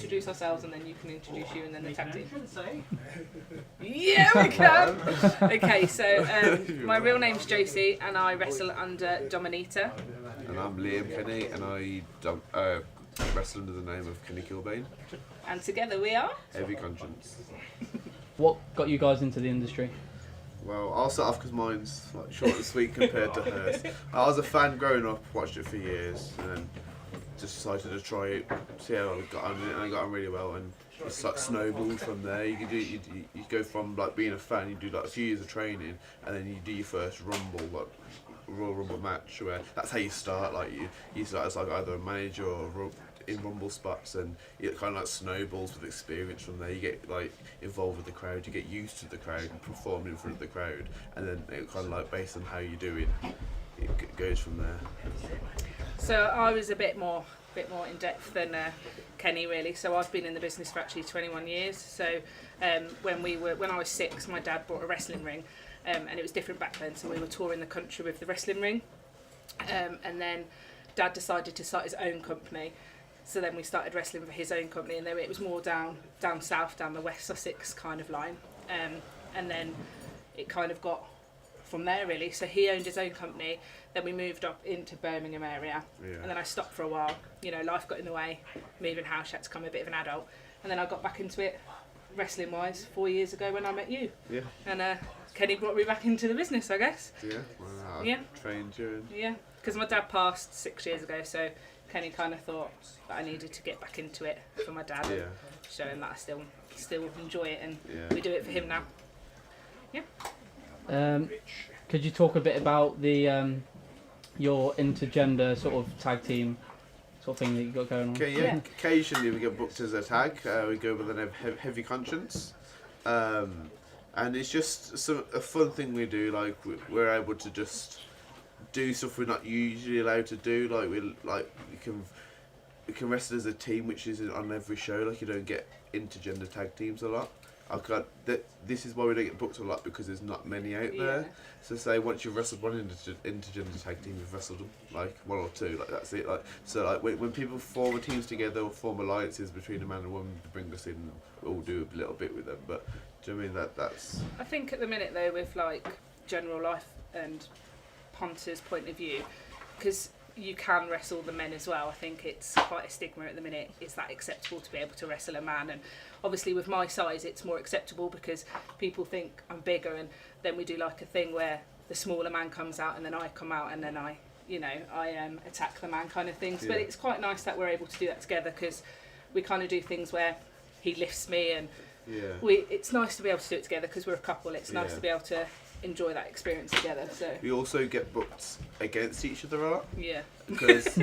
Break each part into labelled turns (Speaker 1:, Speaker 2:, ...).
Speaker 1: introduce ourselves and then you can introduce you and then the tag team. Yeah, we can. Okay, so my real name's Josie and I wrestle under Dominita.
Speaker 2: And I'm Liam Kenny and I wrestle under the name of Kenny Killbaine.
Speaker 1: And together we are
Speaker 2: Heavy Conscience.
Speaker 3: What got you guys into the industry?
Speaker 2: Well, I'll start off because mine's like short and sweet compared to hers. I was a fan growing up, watched it for years, and then just decided to try it, see how I got on it, and I got on really well, and it's like snowballed from there. You go from like being a fan, you do like a few years of training, and then you do your first Rumble, like Royal Rumble match, where that's how you start. Like you start as like either a manager or in Rumble spots, and it kind of like snowballs with experience from there. You get like involved with the crowd, you get used to the crowd and perform in front of the crowd, and then it kind of like based on how you're doing, it goes from there.
Speaker 1: So I was a bit more in depth than Kenny really. So I've been in the business for actually 21 years. So when I was 6, my dad bought a wrestling ring, and it was different back then. So we were touring the country with the wrestling ring, and then Dad decided to start his own company. So then we started wrestling for his own company, and then it was more down south, down the West Sussex kind of line, and then it kind of got from there really. So he owned his own company, then we moved up into Birmingham area, and then I stopped for a while. You know, life got in the way, moving house, had to become a bit of an adult, and then I got back into it wrestling wise 4 years ago when I met you. Yeah. And Kenny brought me back into the business, I guess.
Speaker 2: Yeah. Well, I trained you.
Speaker 1: Yeah, because my dad passed 6 years ago, so Kenny kind of thought that I needed to get back into it for my dad, and show him that I still enjoy it, and we do it for him now. Yeah.
Speaker 3: Could you talk a bit about the your intergender sort of tag team sort of thing that you got going on?
Speaker 2: Okay, yeah. Occasionally we get booked as a tag. We go by the name Heavy Conscience, and it's just a fun thing we do. Like we're able to just do stuff we're not usually allowed to do. We can wrestle as a team, which is on every show. Like you don't get intergender tag teams a lot. This is why we don't get booked a lot, because there's not many out there. So say once you've wrestled one intergender tag team, you've wrestled them like one or two. Like that's it. Like so, like when people form teams together or form alliances between a man and a woman to bring us in, we'll do a little bit with them. But do you know what I mean that's?
Speaker 1: I think at the minute though, with like general life and Ponter's point of view, because you can wrestle the men as well. I think it's quite a stigma at the minute. Is that acceptable to be able to wrestle a man? And obviously with my size it's more acceptable because people think I'm bigger, and then we do like a thing where the smaller man comes out and then I come out and then I attack the man kind of things. But it's quite nice that we're able to do that together, because we kind of do things where he lifts me, and it's nice to be able to do it together because we're a couple. It's nice to be able to enjoy that experience together. So
Speaker 2: we also get booked against each other a lot.
Speaker 1: Yeah.
Speaker 2: Because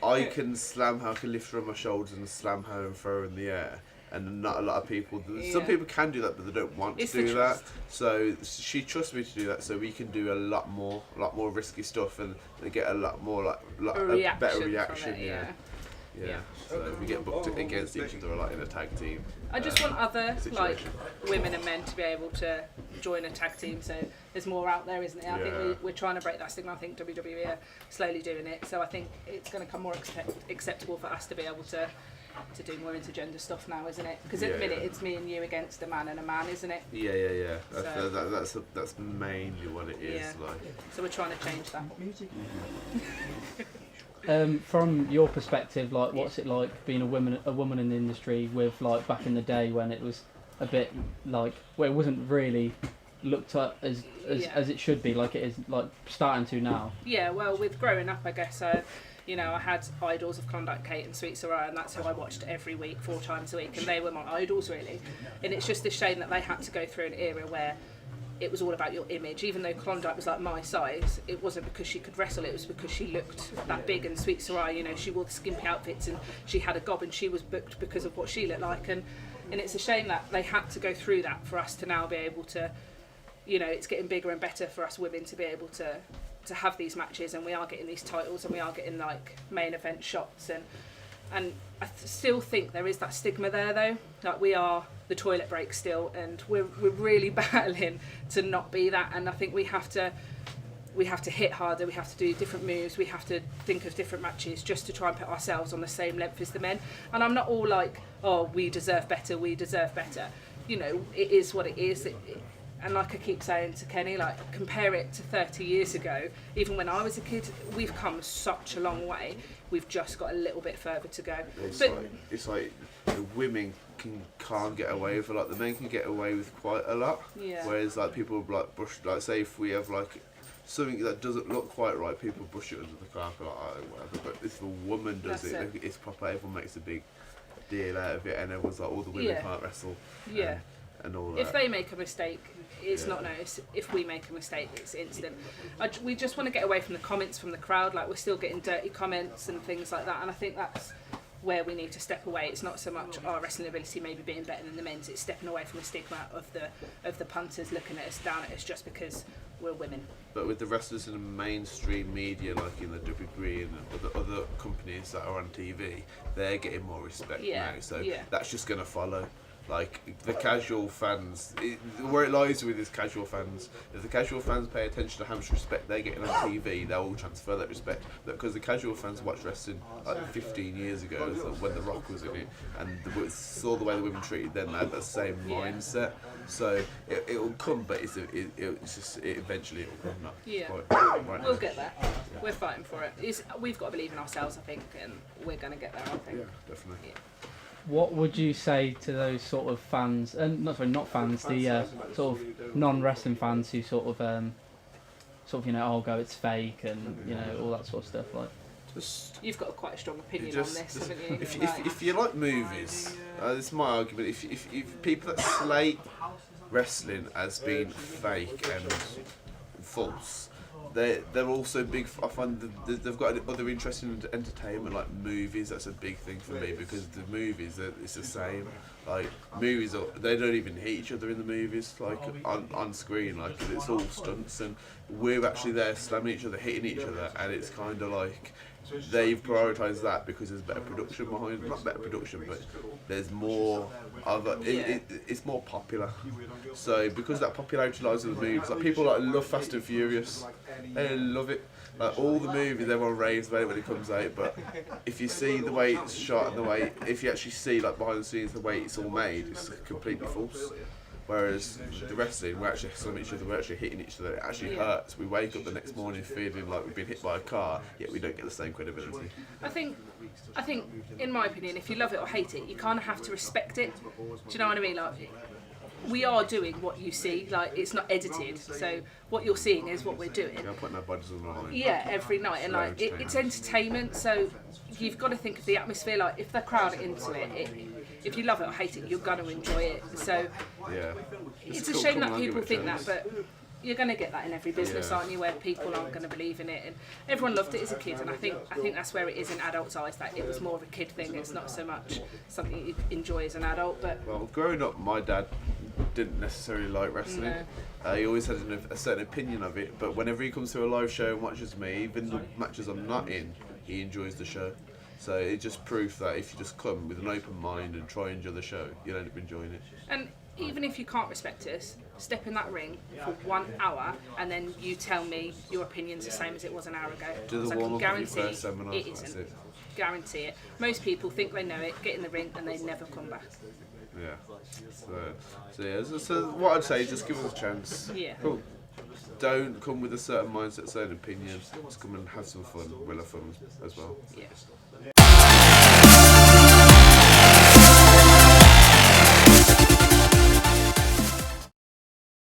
Speaker 2: I can slam her, I can lift her on my shoulders and slam her and throw her in the air, and not a lot of people. Some people can do that, but they don't want to do that. So she trusts me to do that, so we can do a lot more risky stuff, and they get a lot more a better reaction. Yeah. So we get booked against each other a lot in a tag team.
Speaker 1: I just want other like women and men to be able to join a tag team, so there's more out there, isn't it? I think we're trying to break that stigma. I think WWE are slowly doing it, so I think it's going to become more acceptable for us to be able to do more intergender stuff now, isn't it? Because at the minute it's me and you against a man and a man, isn't it?
Speaker 2: Yeah. That's mainly what it is. Like.
Speaker 1: So we're trying to change that.
Speaker 3: From your perspective, like, what's it like being a woman in the industry with like back in the day when it was a bit like where it wasn't really looked at as it should be, like it is like starting to now? Yeah,
Speaker 1: well, with growing up, I guess I had idols of Klondike Kate and Sweet Sarai, and that's who I watched every week, 4 times a week, and they were my idols really. And it's just a shame that they had to go through an era where it was all about your image. Even though Klondike was like my size, it wasn't because she could wrestle, it was because she looked that big. And Sweet Sarai, she wore the skimpy outfits and she had a gob, and she was booked because of what she looked like. And it's a shame that they had to go through that for us to now be able to, it's getting bigger and better for us women to be able to have these matches, and we are getting these titles, and we are getting like main event shots, and I still think there is that stigma there though. Like we are the toilet break still, and we're really battling to not be that. And I think we have to we have to hit harder, we have to do different moves, we have to think of different matches just to try and put ourselves on the same length as the men. And I'm not all like, oh, we deserve better, we deserve better. You know, it is what it is. And like I keep saying to Kenny, like, compare it to 30 years ago, even when I was a kid, we've come such a long way. We've just got a little bit further to go.
Speaker 2: It's like the women can't get away with it, like the men can get away with quite a lot.
Speaker 1: Yeah.
Speaker 2: Whereas like people like brush, like say if we have like something that doesn't look quite right, people brush it under the carpet, like, oh, whatever. But if a woman does it's proper. Everyone makes a big deal out of it, and everyone's like, all the women can't wrestle.
Speaker 1: Yeah.
Speaker 2: And all that.
Speaker 1: If they make a mistake, it's not noticed. If we make a mistake, it's instant. We just want to get away from the comments from the crowd. Like, we're still getting dirty comments and things like that, and I think that's where we need to step away. It's not so much our wrestling ability maybe being better than the men's. It's stepping away from the stigma of the punters looking at us, down at us, just because we're women.
Speaker 2: But with the wrestlers in the mainstream media, like in the WWE and other companies that are on TV, they're getting more respect now. So that's just going to follow. Like the casual fans, where it lies with is casual fans. If the casual fans pay attention to how much respect they're getting on TV, they'll all transfer that respect. Because the casual fans watched wrestling like 15 years ago, so when The Rock was in it, and saw the way the women treated them, they had that same mindset. So it'll come, but it's just eventually it'll come.
Speaker 1: Right we'll get there. Yeah. We're fighting for it. We've got to believe in ourselves, I think, and we're going to get there, I think.
Speaker 2: Yeah, definitely. Yeah.
Speaker 3: What would you say to those sort of fans, and not fans, the sort of non-wrestling fans who sort of you know, oh, go, it's fake, and you know, all that sort of stuff, like.
Speaker 1: You've got quite a strong opinion on this, haven't you?
Speaker 2: If you like movies, this is my argument. If people that slate wrestling as being fake and false, they're also big. I find they've got other interest in entertainment, like movies. That's a big thing for me, because the movies, it's the same. Like movies, they don't even hit each other in the movies. Like on screen, like it's all stunts, and we're actually there slamming each other, hitting each other, and it's kind of like they've prioritised that because there's better production behind. Not better production, but there's more of it's more popular. So because that popularity lies in the movies, like people like love Fast and Furious, they love it. Like all the movies, everyone raves about it when it comes out, but if you see the way it's shot and the way, if you actually see like behind the scenes the way it's all made, it's completely false. Whereas the wrestling, we're actually slamming each other, we're actually hitting each other, it actually hurts. We wake up the next morning feeling like we've been hit by a car, yet we don't get the same credibility.
Speaker 1: I think, in my opinion, if you love it or hate it, you kind of have to respect it. Do you know what I mean? Like, we are doing what you see, like it's not edited, so what you're seeing is what we're doing.
Speaker 2: Yeah, putting our bodies on the line.
Speaker 1: Yeah, every night, and like it's entertainment, so you've got to think of the atmosphere. Like if the crowd are into it, if you love it or hate it, you're going to enjoy it. So
Speaker 2: yeah,
Speaker 1: it's a shame that people think that, but you're going to get that in every business, aren't you, where people aren't going to believe in it. And everyone loved it as a kid, and I think that's where it is in adults' eyes, that it was more of a kid thing. It's not so much something you enjoy as an adult. But
Speaker 2: well, growing up, my dad didn't necessarily like wrestling. No. He always had a certain opinion of it, but whenever he comes to a live show and watches me, even the matches I'm not in, he enjoys the show. So it just proves that if you just come with an open mind and try and enjoy the show, you'll end up enjoying it.
Speaker 1: And even if you can't respect us, step in that ring for 1 hour and then you tell me your opinion's the same as it was an hour ago.
Speaker 2: Do the warm-up at your first seminar.
Speaker 1: It isn't. Guarantee it. Most people think they know it, get in the ring, and they never come back.
Speaker 2: Yeah. So what I'd say is just give us a chance.
Speaker 1: Yeah.
Speaker 2: Cool. Don't come with a certain mindset, certain opinion. Just come and have some fun. We'll have fun as well.
Speaker 1: Yeah.